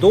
2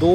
2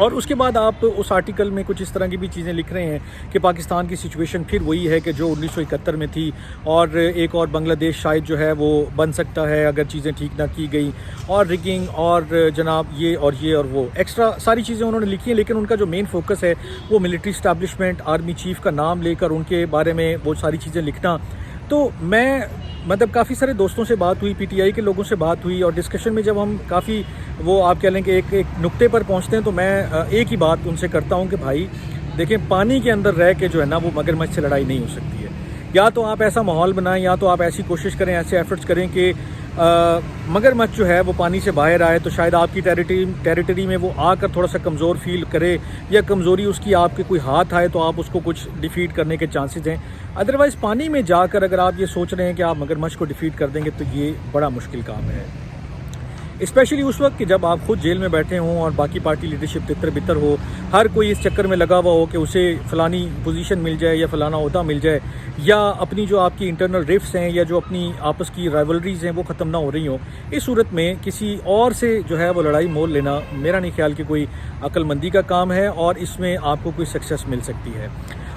اور اس کے بعد آپ اس آرٹیکل میں کچھ اس طرح کی بھی چیزیں لکھ رہے ہیں کہ پاکستان کی سچویشن پھر وہی ہے کہ جو 1971 میں تھی، اور ایک اور بنگلہ دیش شاید جو ہے وہ بن سکتا ہے اگر چیزیں ٹھیک نہ کی گئی، اور ریگنگ اور جناب یہ اور وہ ایکسٹرا ساری چیزیں انہوں نے لکھی ہیں، لیکن ان کا جو مین فوکس ہے وہ ملٹری اسٹیبلشمنٹ، آرمی چیف کا نام لے کر ان کے بارے میں وہ ساری چیزیں لکھنا. تو میں مطلب کافی سارے دوستوں سے بات ہوئی، پی ٹی آئی کے لوگوں سے بات ہوئی، اور ڈسکشن میں جب ہم کافی وہ آپ کہہ لیں کہ ایک نقطے پر پہنچتے ہیں تو میں ایک ہی بات ان سے کرتا ہوں کہ بھائی دیکھیں، پانی کے اندر رہ کے جو ہے نا وہ مگرمچھ سے لڑائی نہیں ہو سکتی ہے. یا تو آپ ایسا ماحول بنائیں، یا تو آپ ایسی کوشش کریں، ایسے ایفرٹس کریں کہ مگرمچھ جو ہے وہ پانی سے باہر آئے، تو شاید آپ کی ٹیریٹری میں وہ آ کر تھوڑا سا کمزور فیل کرے، یا کمزوری اس کی آپ کے کوئی ہاتھ آئے تو آپ اس کو کچھ ڈیفیٹ کرنے کے چانسز ہیں. ادروائز پانی میں جا کر اگر آپ یہ سوچ رہے ہیں کہ آپ مگرمچھ کو ڈیفیٹ کر دیں گے تو یہ بڑا مشکل کام ہے، اسپیشلی اس وقت کہ جب آپ خود جیل میں بیٹھے ہوں اور باقی پارٹی لیڈرشپ تتر بتر ہو، ہر کوئی اس چکر میں لگا ہوا ہو کہ اسے فلانی پوزیشن مل جائے یا فلانا عہدہ مل جائے، یا اپنی جو آپ کی انٹرنل ریفس ہیں یا جو اپنی آپس کی رائیولریز ہیں وہ ختم نہ ہو رہی ہوں. اس صورت میں کسی اور سے جو ہے وہ لڑائی مول لینا میرا نہیں خیال کہ کوئی عقل مندی کا کام ہے، اور اس میں آپ کو کوئی سکسیس مل سکتی ہے.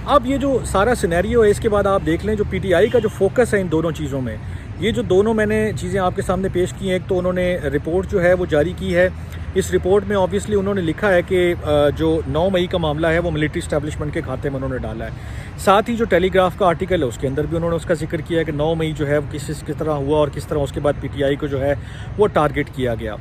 اب یہ جو سارا سینیریو ہے اس کے بعد آپ دیکھ لیں جو پی ٹی آئی کا جو فوکس ہے ان دونوں چیزوں میں، یہ جو دونوں میں نے چیزیں آپ کے سامنے پیش کی ہیں. ایک تو انہوں نے رپورٹ جو ہے وہ جاری کی ہے. اس رپورٹ میں آبویسلی انہوں نے لکھا ہے کہ جو 9 مئی کا معاملہ ہے وہ ملٹری اسٹیبلشمنٹ کے کھاتے میں انہوں نے ڈالا ہے. ساتھ ہی جو ٹیلی گراف کا آرٹیکل ہے اس کے اندر بھی انہوں نے اس کا ذکر کیا ہے کہ 9 مئی جو ہے وہ کس طرح ہوا، اور کس طرح اس کے بعد پی ٹی آئی کو جو ہے وہ ٹارگٹ کیا گیا.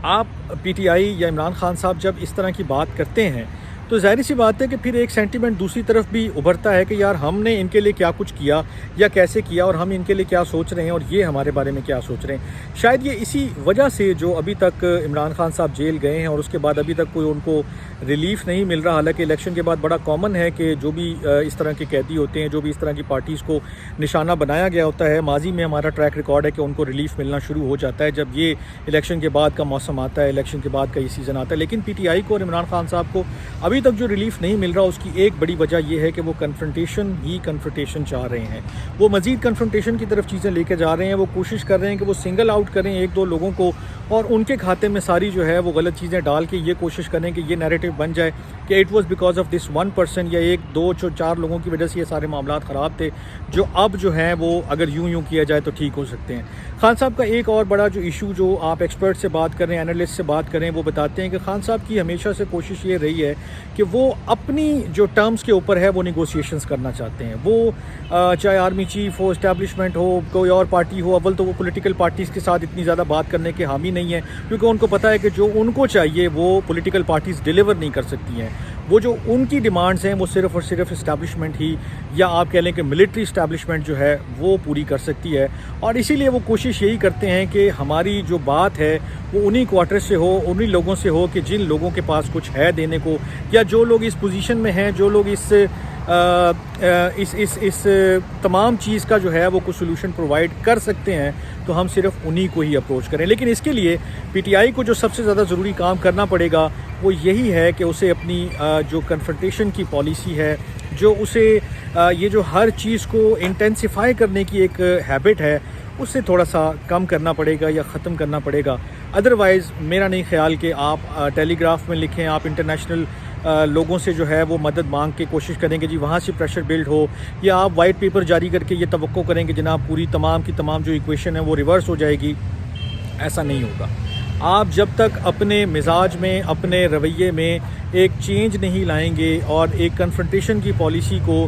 آپ پی ٹی آئی یا عمران خان صاحب جب اس طرح کی بات کرتے ہیں تو ظاہری سی بات ہے کہ پھر ایک سینٹیمنٹ دوسری طرف بھی ابھرتا ہے کہ یار ہم نے ان کے لیے کیا کچھ کیا یا کیسے کیا، اور ہم ان کے لیے کیا سوچ رہے ہیں، اور یہ ہمارے بارے میں کیا سوچ رہے ہیں. شاید یہ اسی وجہ سے جو ابھی تک عمران خان صاحب جیل گئے ہیں اور اس کے بعد ابھی تک کوئی ان کو ریلیف نہیں مل رہا. حالانکہ الیکشن کے بعد بڑا کامن ہے کہ جو بھی اس طرح کے قیدی ہوتے ہیں، جو بھی اس طرح کی پارٹیز کو نشانہ بنایا گیا ہوتا ہے، ماضی میں ہمارا ٹریک ریکارڈ ہے کہ ان کو ریلیف ملنا شروع ہو جاتا ہے جب یہ الیکشن کے بعد کا موسم آتا ہے، الیکشن کے بعد کا یہ سیزن آتا ہے. لیکن پی ٹی آئی کو اور عمران خان صاحب کو ابھی تک جو ریلیف نہیں مل رہا، اس کی ایک بڑی وجہ یہ ہے کہ وہ کنفرنٹیشن چاہ رہے ہیں. وہ مزید کنفرنٹیشن کی طرف چیزیں لے کے جا رہے ہیں. وہ کوشش کر رہے ہیں کہ وہ سنگل آؤٹ کریں ایک دو لوگوں کو، اور ان کے کھاتے میں ساری جو ہے وہ غلط چیزیں ڈال کے یہ کوشش کریں کہ یہ نیریٹو بن جائے کہ it was because of this 1% یا 1 2 4 لوگوں کی وجہ سے یہ سارے معاملات خراب تھے، جو اب جو ہیں وہ اگر یوں کیا جائے تو ٹھیک ہو سکتے ہیں. خان صاحب کا ایک اور بڑا جو ایشو، جو آپ ایکسپرٹ سے بات کریں، انالسٹ سے بات کریں، وہ بتاتے ہیں کہ خان صاحب کی ہمیشہ سے کوشش یہ رہی ہے کہ وہ اپنی جو ٹرمز کے اوپر ہے وہ نیگوسیشنز کرنا چاہتے ہیں. وہ چاہے آرمی چیف ہو، اسٹیبلشمنٹ ہو، کوئی اور پارٹی ہو، اول تو وہ پولیٹیکل پارٹیز کے ساتھ اتنی زیادہ بات کرنے کے حامی نہیں ہیں، کیونکہ ان کو پتہ ہے کہ جو ان کو چاہیے وہ پولیٹیکل پارٹیز ڈیلیور نہیں کر سکتی ہیں. وہ جو ان کی ڈیمانڈز ہیں وہ صرف اور صرف اسٹیبلشمنٹ ہی، یا آپ کہہ لیں کہ ملٹری اسٹیبلشمنٹ جو ہے وہ پوری کر سکتی ہے. اور اسی لیے وہ کوشش یہی کرتے ہیں کہ ہماری جو بات ہے وہ انہی کوارٹر سے ہو، انہی لوگوں سے ہو کہ جن لوگوں کے پاس کچھ ہے دینے کو، یا جو لوگ اس پوزیشن میں ہیں، جو لوگ اس تمام چیز کا جو ہے وہ کچھ سولوشن پرووائڈ کر سکتے ہیں، تو ہم صرف انہی کو ہی اپروچ کریں. لیکن اس کے لیے پی ٹی آئی کو جو سب سے زیادہ ضروری کام کرنا پڑے گا وہ یہی ہے کہ اسے اپنی جو کنفرنٹیشن کی پالیسی ہے، جو اسے یہ جو ہر چیز کو انٹینسیفائی کرنے کی ایک ہیبٹ ہے، اس سے تھوڑا سا کم کرنا پڑے گا یا ختم کرنا پڑے گا. ادروائز میرا نہیں خیال کہ آپ ٹیلی گراف میں لکھیں، آپ انٹرنیشنل لوگوں سے جو ہے وہ مدد مانگ کے کوشش کریں کہ جی وہاں سے پریشر بلڈ ہو، یا آپ وائٹ پیپر جاری کر کے یہ توقع کریں کہ جناب پوری تمام کی تمام جو ایکویشن ہے وہ ریورس ہو جائے گی. ایسا نہیں ہوگا. آپ جب تک اپنے مزاج میں، اپنے رویے میں ایک چینج نہیں لائیں گے اور ایک کنفرنٹیشن کی پالیسی کو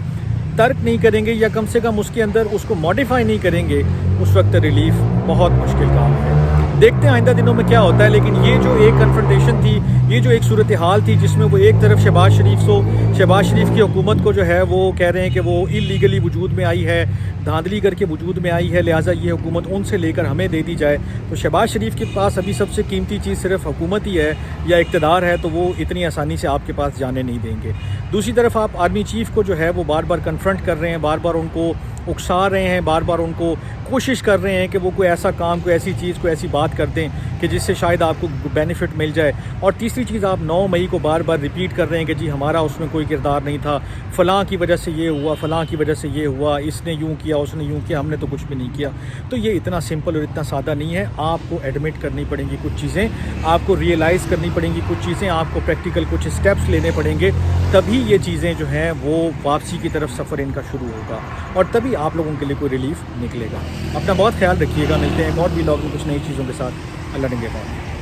ترک نہیں کریں گے، یا کم سے کم اس کے اندر اس کو ماڈیفائی نہیں کریں گے، اس وقت ریلیف بہت مشکل کام ہے. دیکھتے ہیں آئندہ دنوں میں کیا ہوتا ہے. لیکن یہ جو ایک کنفرنٹیشن تھی، یہ جو ایک صورتحال تھی جس میں وہ ایک طرف شہباز شریف کی حکومت کو جو ہے وہ کہہ رہے ہیں کہ وہ اللیگلی وجود میں آئی ہے، دھاندلی کر کے وجود میں آئی ہے، لہٰذا یہ حکومت ان سے لے کر ہمیں دے دی جائے. تو شہباز شریف کے پاس ابھی سب سے قیمتی چیز صرف حکومت ہی ہے یا اقتدار ہے، تو وہ اتنی آسانی سے آپ کے پاس جانے نہیں دیں گے. دوسری طرف آپ آرمی چیف کو جو ہے وہ بار بار کنفرنٹ کر رہے ہیں، بار بار ان کو اکسا رہے ہیں، بار بار ان کو کوشش کر رہے ہیں کہ وہ کوئی ایسا کام، کوئی ایسی چیز، کوئی ایسی بات کر دیں کہ جس سے شاید آپ کو بینیفٹ مل جائے. اور تیسری چیز، آپ 9 مئی کو بار بار ریپیٹ کر رہے ہیں کہ جی ہمارا اس میں کوئی کردار نہیں تھا، فلاں کی وجہ سے یہ ہوا، فلاں کی وجہ سے یہ ہوا، اس نے یوں کیا، اس نے یوں کیا، ہم نے تو کچھ بھی نہیں کیا. تو یہ اتنا سمپل اور اتنا سادہ نہیں ہے. آپ کو ایڈمٹ کرنی پڑیں گی کچھ چیزیں، آپ کو ریئلائز کرنی پڑیں گی کچھ چیزیں، آپ کو پریکٹیکل کچھ اسٹیپس لینے پڑیں گے. تبھی یہ چیزیں جو ہیں وہ واپسی کی طرف سفر ان کا شروع ہوگا، اور تبھی آپ لوگوں کے لیے کوئی ریلیف نکلے گا. اپنا بہت خیال رکھیے گا. ملتے ہیں ایک اور ولاگ میں کچھ نئی چیزوں کے ساتھ. اللہ نگہبان.